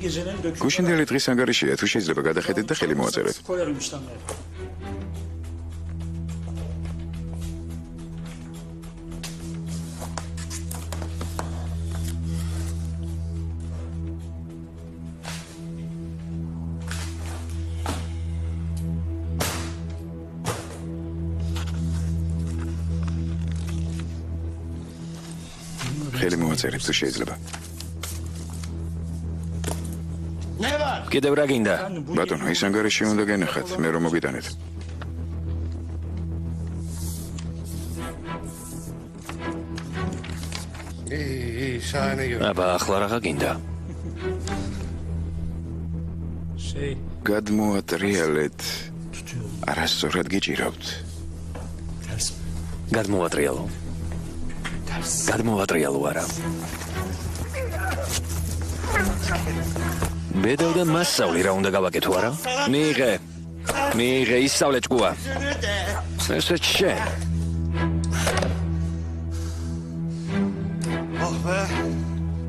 გუშინდელი დღის ანგარიშია, თუ შეიძლება გადახედეთ და ხელი მოაწერეთ. ხელი მოაწერეთ, თუ შეიძლება. კიდევ რა გინდა? ბატონო, ის ანგარიში უნდა გენახათ, მე რომ მოგიტანეთ. აბა, ახლა რა გინდა? გადმოატრიალეთ. არასწორად გიჭირავთ. გადმოვატრიალო. გადმოვატრიალო არა. ბედავდა მასწავლი რა უნდა გავაკეთო არა? მიიღე ისწავლე ჭკუა. ესე შენ.